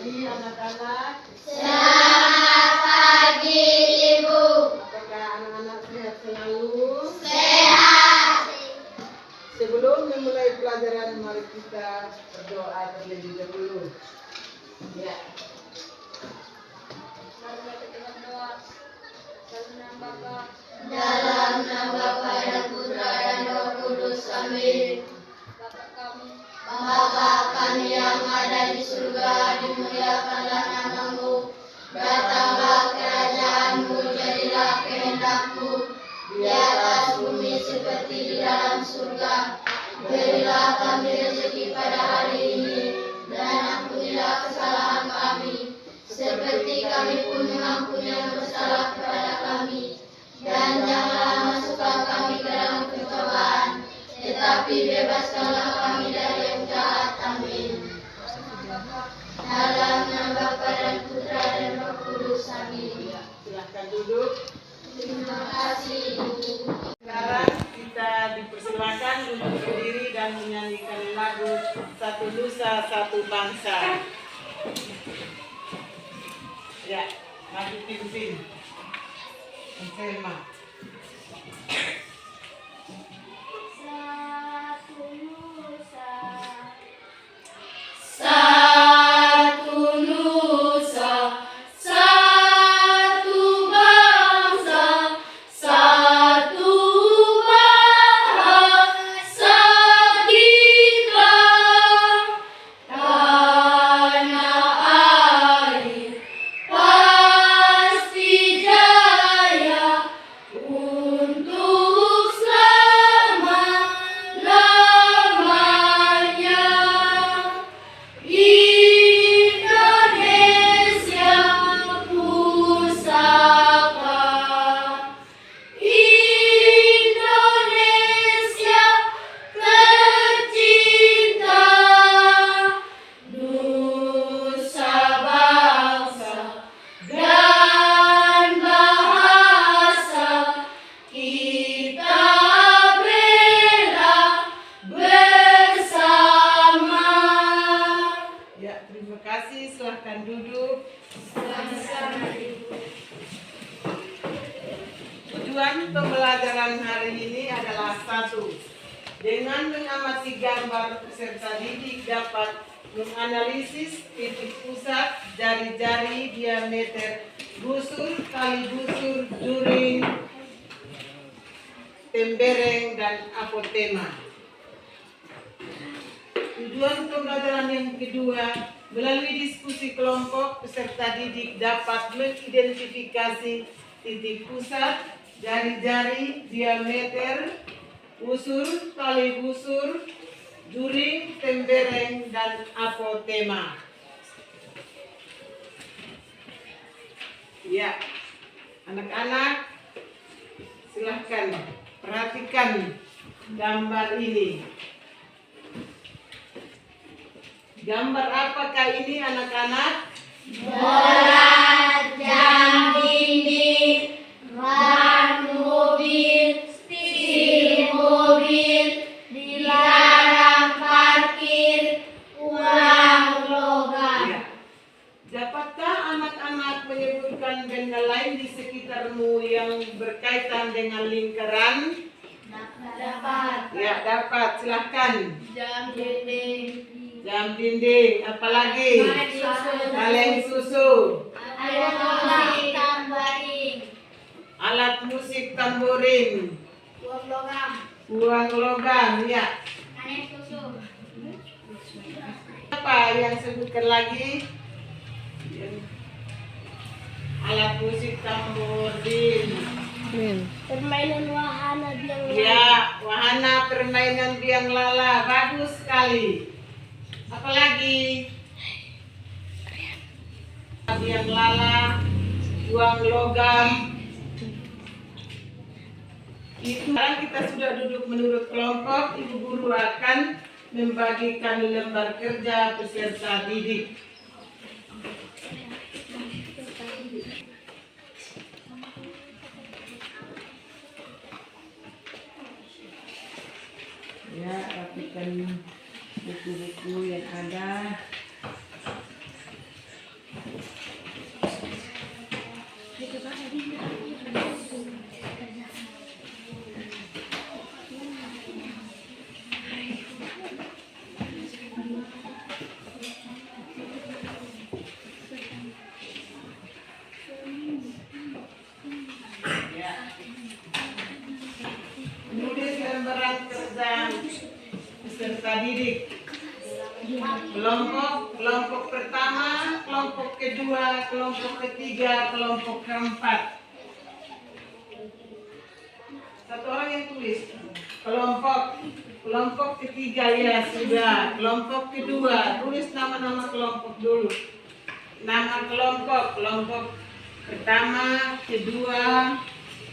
pagi anak-anak. Selamat pagi Ibu. Apakah anak-anak sehat selalu? Sehat. Sebelum memulai pelajaran, mari kita berdoa terlebih dahulu. Ya. Dalam nama Bapa dan Putra dan Roh Kudus. Amin. Bapa kami yang ada di surga, dimuliakanlah namamu. Datanglah kerajaanmu, jadilah kehendak-Mu di atas bumi seperti di dalam surga. Berilah kami rezeki pada hari ini, dan ampunilah kesalahan kami, seperti kami pun mengampuni yang bersalah kepada kami. Dan janganlah masukkan kami ke dalam pencobaan, tetapi bebaskanlah kami dari yang jahat. Amin. Dalam nama Bapa dan Putra dan Roh Kudus. Amin. Silahkan duduk. Terima kasih Ibu. Sekarang kita dipersilakan untuk berdiri dan menyanyikan lagu Satu Nusa Satu Bangsa. Ya, maju pimpin. Selma. Satu nusa, satu nusa, satu bangsa, satu bahasa kita, tanah air pasti jaya untuk selama-lamanya. Indonesia pusaka, Indonesia tercinta, nusa bangsa dan bahasa kita bela bersama. Ya, terima kasih. Silahkan duduk. Sama-sama Ibu. Tujuan pembelajaran hari ini adalah satu. Dengan mengamati gambar peserta didik dapat menganalisis titik pusat, jari-jari, diameter, busur, tali busur, juring, tembereng, dan apotema. Tujuan pembelajaran yang kedua, melalui diskusi kelompok, peserta didik dapat mengidentifikasi titik pusat, jari-jari, diameter, busur, tali busur, juring, tembereng, dan apotema. Ya, anak-anak, silahkan perhatikan gambar ini. Gambar apakah ini anak-anak? Berat jam dinding, ban mobil, setir mobil, dilarang parkir, uang logam. Ya. Dapatkah anak-anak menyebutkan benda lain di sekitarmu yang berkaitan dengan lingkaran? Dapat. Ya, dapat. Silahkan. Jam dinding, Jam dinding, apalagi? Kaleng susu, alat musik tambaring, alat musik tamborin, uang logam, uang logam, ya. aneh susu. Apa yang sebutkan lagi? Alat musik tamborin. Permainan wahana biang Ya, wahana permainan biang lala, bagus sekali. Apalagi? Biang lala, uang logam. Sekarang kita sudah duduk menurut kelompok. Ibu guru akan membagikan lembar kerja peserta didik. Ya, rapikan buku-buku yang ada. kelompok pertama, kelompok kedua, kelompok ketiga, kelompok keempat. Satu orang yang tulis. Kelompok ketiga ya sudah. Kelompok kedua, tulis nama-nama kelompok dulu. Nama kelompok pertama, kedua,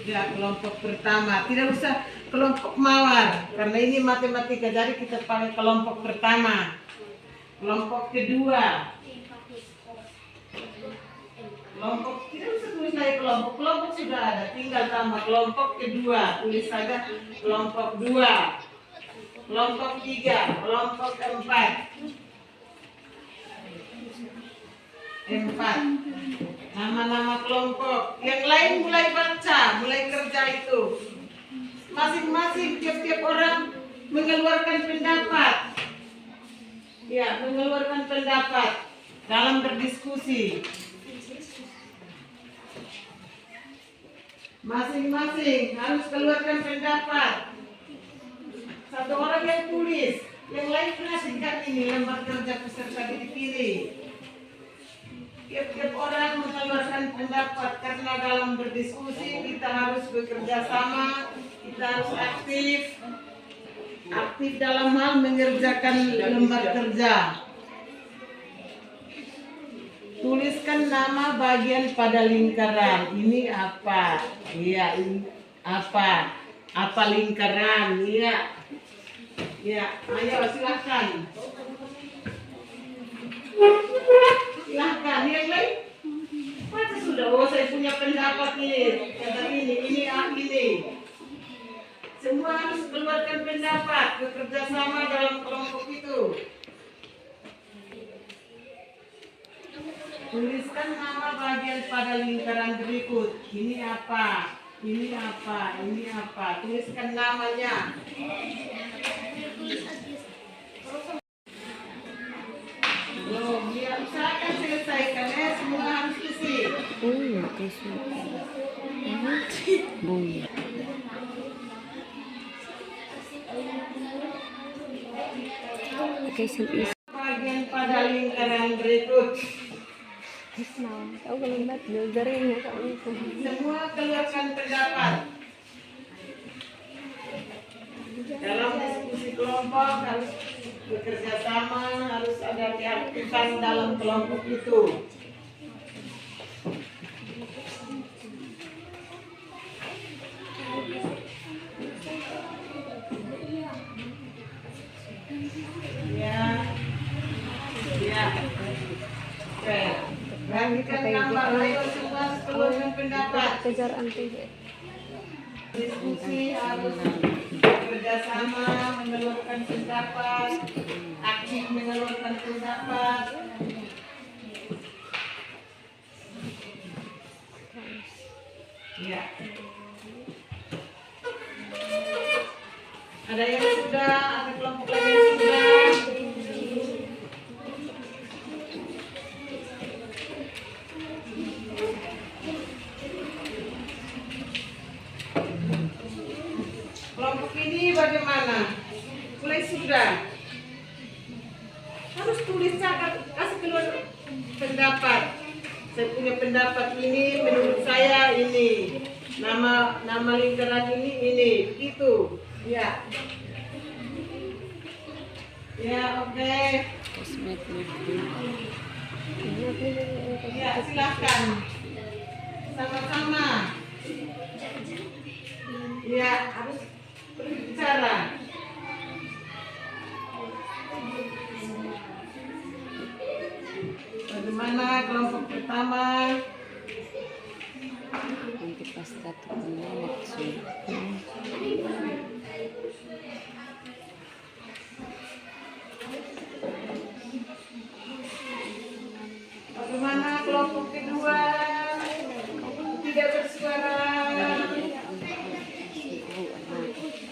ya kelompok pertama. Tidak usah kelompok mawar karena ini matematika, jadi kita pakai kelompok pertama. Kelompok kedua, tidak usah tulis lagi kelompok sudah ada, tinggal tambah kelompok kedua, tulis saja kelompok dua, kelompok tiga, kelompok empat. Nama-nama kelompok. Yang lain mulai baca, mulai kerja itu. Masing-masing tiap-tiap orang mengeluarkan pendapat. Ya, mengeluarkan pendapat dalam berdiskusi. Masing-masing harus keluarkan pendapat. Satu orang yang tulis, yang lain perhatikan ini lembar kerja peserta dipilih. Tiap-tiap orang mengeluarkan pendapat karena dalam berdiskusi kita harus bekerja sama, kita harus aktif dalam hal mengerjakan lembar kerja. Tuliskan nama bagian pada lingkaran. Ini apa? Iya, ini apa? Apa lingkaran? Iya. Ya, ayo silahkan. Silahkan, yang lain. Baca sudah. Oh, saya punya pendapat nih. Kata ini. Semua harus keluarkan pendapat, bekerja sama dalam kelompok itu. Tuliskan nama bagian pada lingkaran berikut. Ini apa? Ini apa? Ini apa? Tuliskan namanya. Belum, ya usahakan selesaikan ya, semua harus isi. Bagian pada lingkaran berikut. Semua keluarkan pendapat. Dalam diskusi kelompok harus bekerja sama, harus ada keaktifan dalam kelompok itu. Ya. Oke. Gantikan gambar, ayo semua keluarkan pendapat. Diskusi harus bekerja sama, mengeluarkan pendapat, aktif mengeluarkan pendapat. Ya. Ada yang sudah, ada kelompok lain yang sudah. Kelompok ini bagaimana? Mulai sudah. Harus tulis catat, kasih keluar pendapat. Saya punya pendapat ini, menurut saya ini. Nama lingkaran ini. Begitu. Ya. Ya, oke. Ya, silakan. Sama-sama. Ya, harus berbicara. Bagaimana kelompok pertama? Nanti pas satu langsung. Bagaimana kelompok kedua? Tidak bersuara.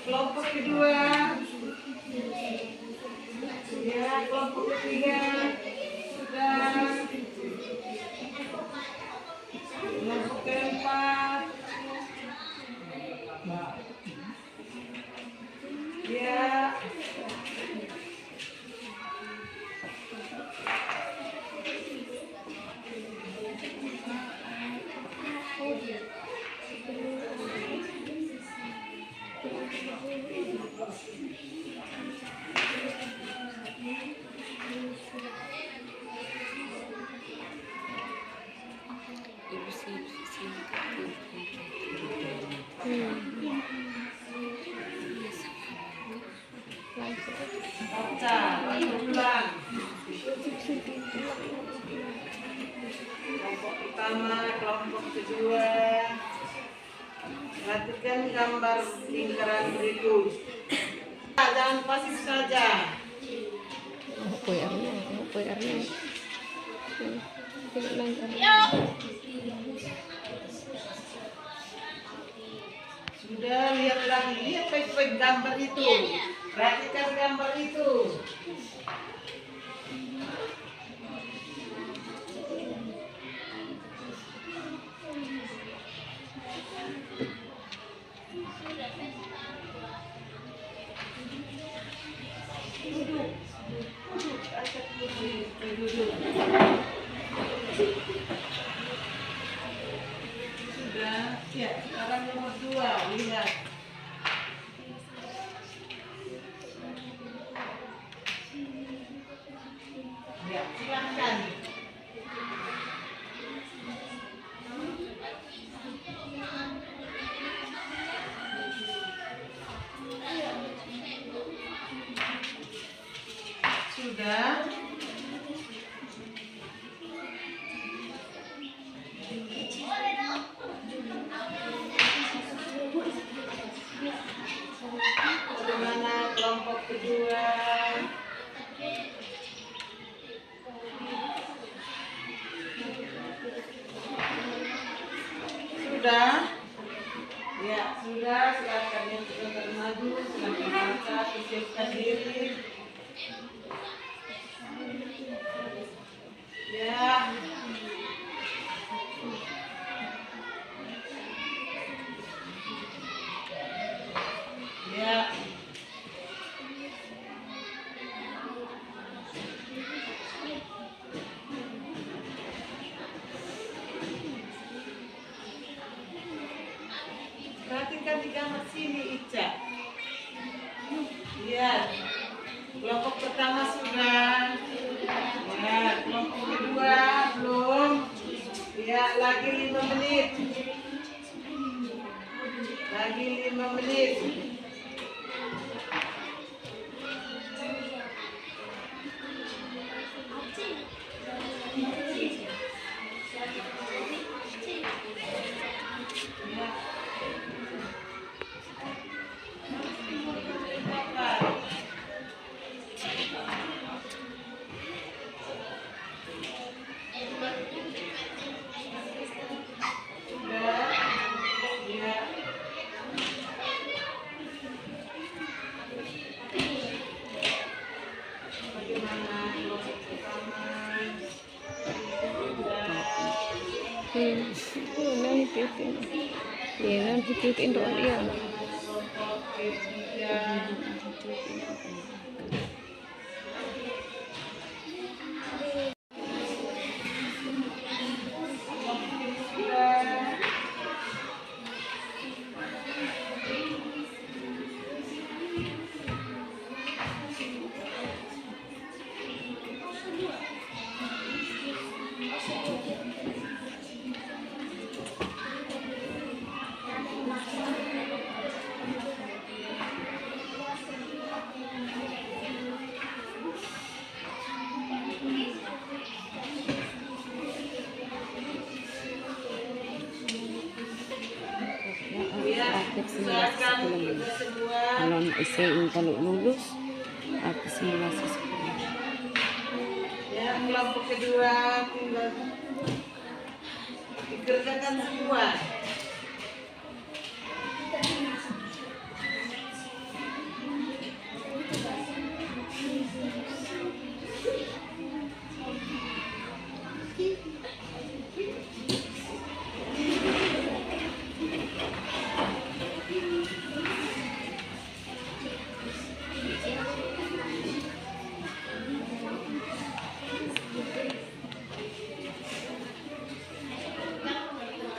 Kelompok kedua. Ya, kelompok ketiga. Sudah. Kelompok keempat. Ya. Kelompok pertama, kelompok kedua. Perhatikan gambar lingkaran berikut. Jangan pasif saja. Sudah, lihat lagi, lihat baik-baik gambar itu. Perhatikan gambar itu. Sudah, ya. Sekarang nomor 2, lihat. Ya, silakan. Sudah. Bagaimana kelompok kedua? Sudah? Ya, sudah. Silakan yang sudah maju, silakan baca, persiapkan diri. Ya. Ya. Perhatikan di gambar sini, Ica. Lihat. Kelompok pertama sudah. Ya, kelompok kedua belum. Ya, lagi 5 menit. Lagi 5 menit. Hipitin doon yan. Kalau isiin kalau lulus aku simulasi sekolah. Ya, kelompok kedua tinggal dikerjakan semua.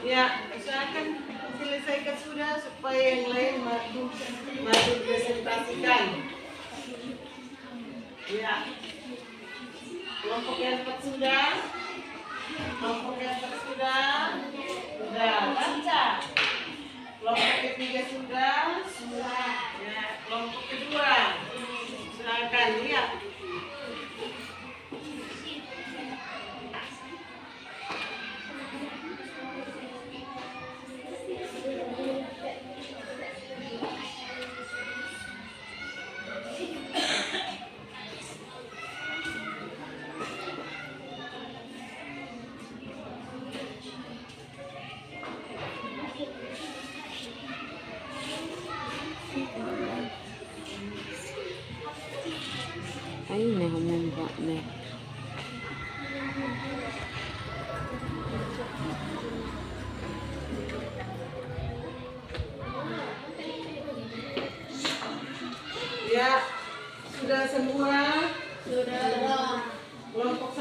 Ya, usahakan selesaikan sudah supaya yang lain maju presentasikan. Ya, kelompok yang 4 sudah, kelompok yang 4 sudah baca. Kelompok ketiga sudah, ya, kelompok kedua, silakan lihat.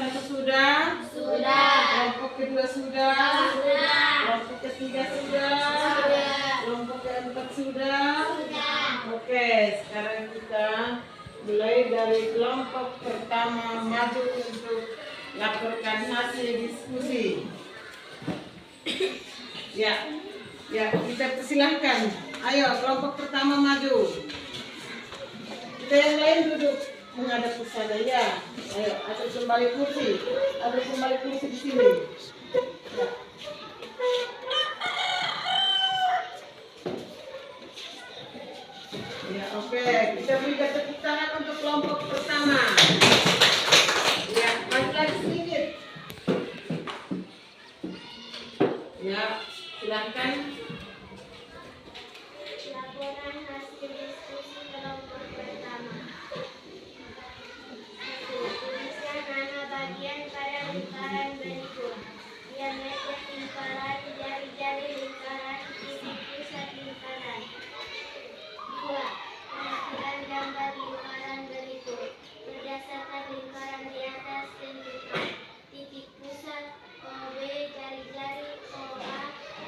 satu sudah? Sudah. Kelompok kedua sudah? Sudah. Kelompok ketiga sudah? Sudah. Kelompok keempat sudah? Sudah. Oke, sekarang kita mulai dari kelompok pertama maju untuk laporkan hasil diskusi. Ya, kita persilahkan. Ayo, kelompok pertama maju. Kita yang lain duduk menghadap ke sana ya. Ayo, atur kembali kursi. Atur kembali kursi di sini. Ya, oke. Kita berikan tepuk tangan untuk kelompok pertama. Ya, maju lagi sedikit. Ya, silakan. Laporan hasil diskusi kelompok pertama. 1. Tuliskan nama bagian pada lingkaran berikut. Diameter lingkaran, jari-jari lingkaran, titik pusat lingkaran. 2. Penampilan gambar lingkaran berikut. Berdasarkan lingkaran di atas tentukan titik pusat OB, jari-jari OA,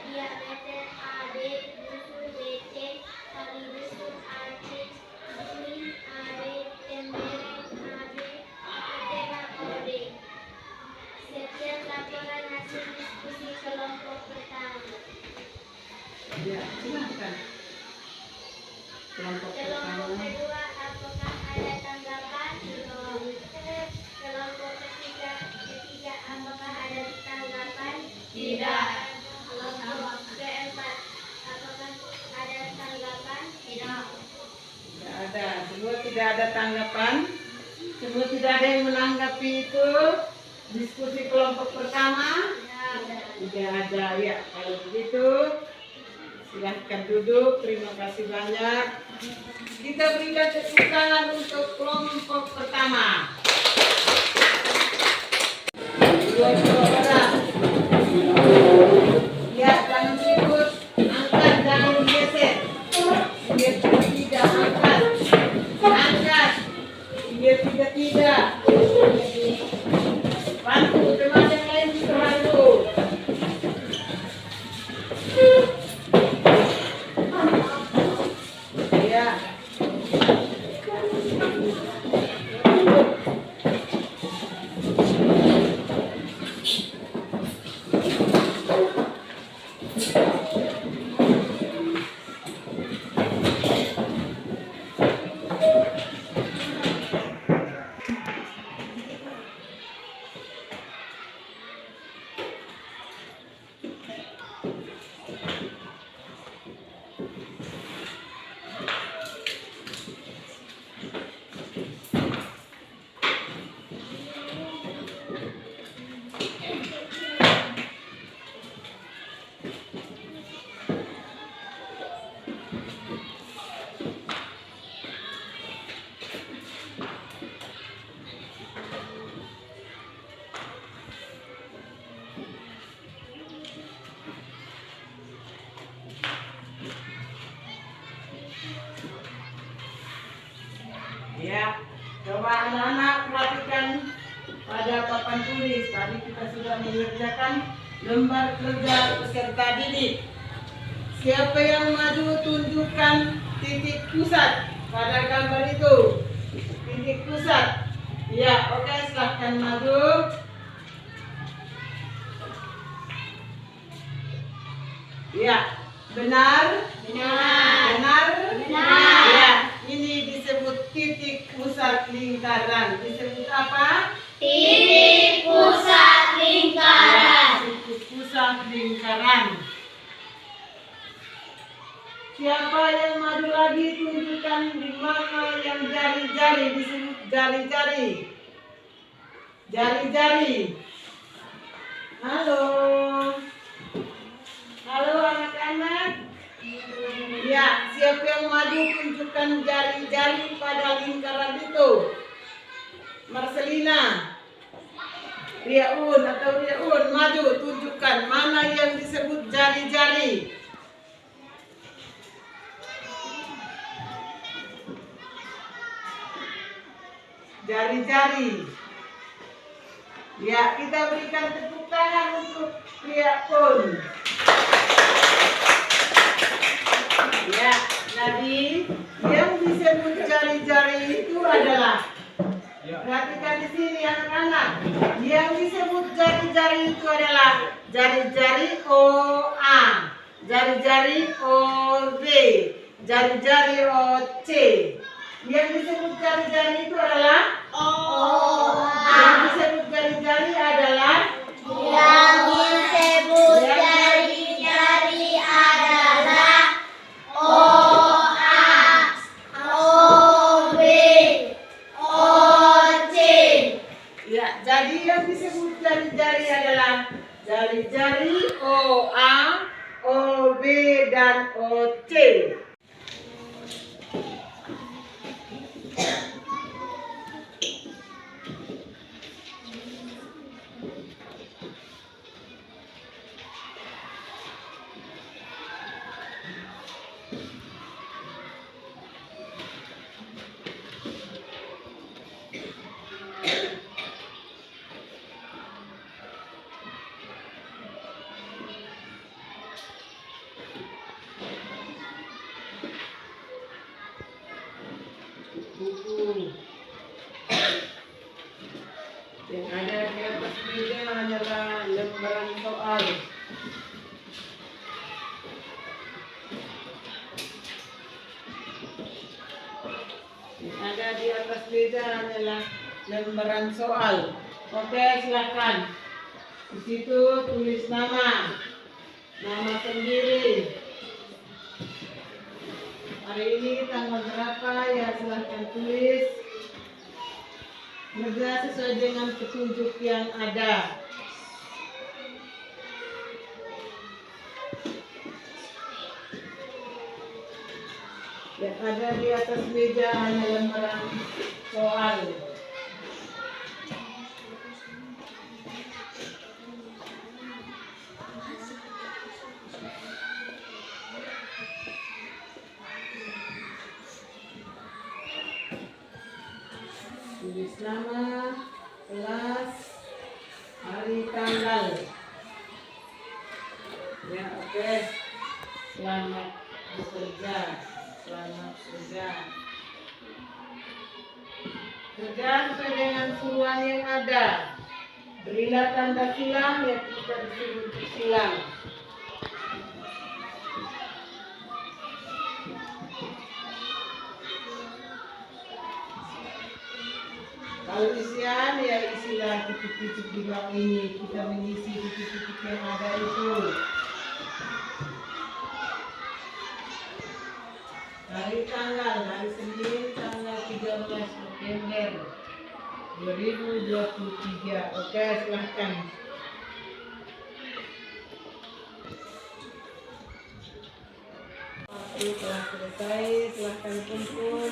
diameter AB, busur BC, tali busur AC, duri AB, tembeling AB, ketela OD. Sekian laporan hasil diskusi kelompok pertama. Ya, silakan. Kelompok Kelompok pertama. kedua, apakah ada tanggapan? Kelompok ketiga, apakah ada tanggapan? Tidak. Kelompok keempat, apakah ada tanggapan? Tidak. Tidak ada. Semua tidak ada tanggapan. Semua tidak ada yang menanggapi itu. Diskusi kelompok pertama. Tidak ada. Ya, kalau begitu silahkan duduk. Terima kasih banyak. Kita berikan tepuk tangan untuk kelompok pertama. Dua orang. Ya, jangan ribut. Angkat, jangan geser. Biar tidak angkat. Angkat. Biar tidak. Bantu teman yang lain juga bantu. Ya. Ya, coba anak-anak perhatikan pada papan tulis. Tadi kita sudah mengerjakan lembar kerja peserta didik. Siapa yang maju tunjukkan titik pusat pada gambar itu. Titik pusat. Ya, oke, silahkan maju. Ya, benar? Benar? Ya, ini disebut titik pusat lingkaran. Disebut apa? Titik pusat lingkaran. Titik pusat lingkaran. Siapa yang maju lagi tunjukkan di mana yang jari-jari, disebut jari-jari. Jari-jari. Halo. Halo anak-anak. Ya, siapa yang maju tunjukkan jari-jari pada lingkaran itu. Marcelina. Riaun atau Riaun maju tunjukkan mana yang disebut jari-jari. Jari-jari. Ya, kita berikan tepuk tangan untuk pria pun. Ya, jadi yang disebut jari-jari itu adalah, perhatikan di sini anak-anak. Yang disebut jari-jari itu adalah jari-jari OA, jari-jari OB, jari-jari OC. Yang disebut jari-jari itu adalah yang disebut jari-jari adalah Yang disebut jari-jari adalah OA, OB, OC. ya. Jadi yang disebut jari-jari adalah jari-jari OA, OB dan OC. Buku yang ada di atas meja hanyalah lembaran soal. Yang ada di atas meja hanyalah lembaran soal. Oke, silakan. Di situ tulis nama sendiri. Hari ini tanggal berapa ya, silahkan tulis. Kerja sesuai dengan petunjuk yang ada. Yang ada di atas meja hanya lembaran soal. Tulis nama, kelas, hari, tanggal. Ya, oke. Selamat bekerja. Selamat kerja. Kerja sesuai dengan suruhan yang ada. Berilah tanda silang yang kita disuruh untuk silang. Kalau isian ya isilah titik-titik di bawah ini. Kita mengisi titik-titik yang ada itu. Hari tanggal, hari Senin tanggal 13 November 2023. Oke, silahkan. Waktu telah selesai, silahkan kumpul.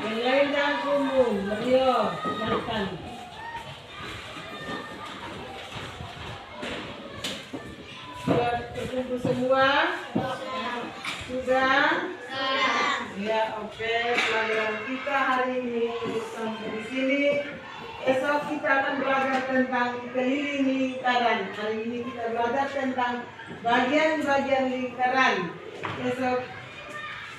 Yang lain jangan kumpul, Mario, silahkan. Sudah terkumpul semua? Sudah? Ya, oke. Pelajaran kita hari ini cukup sampai di sini. Esok kita akan belajar tentang keliling lingkaran. Hari ini kita belajar tentang bagian-bagian lingkaran. Esok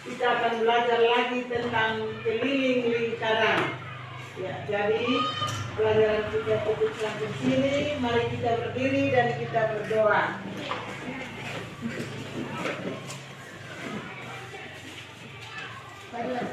kita akan belajar lagi tentang keliling lingkaran. Ya, jadi pelajaran kita cukup sampai di sini. Mari kita berdiri dan kita berdoa. Baiklah.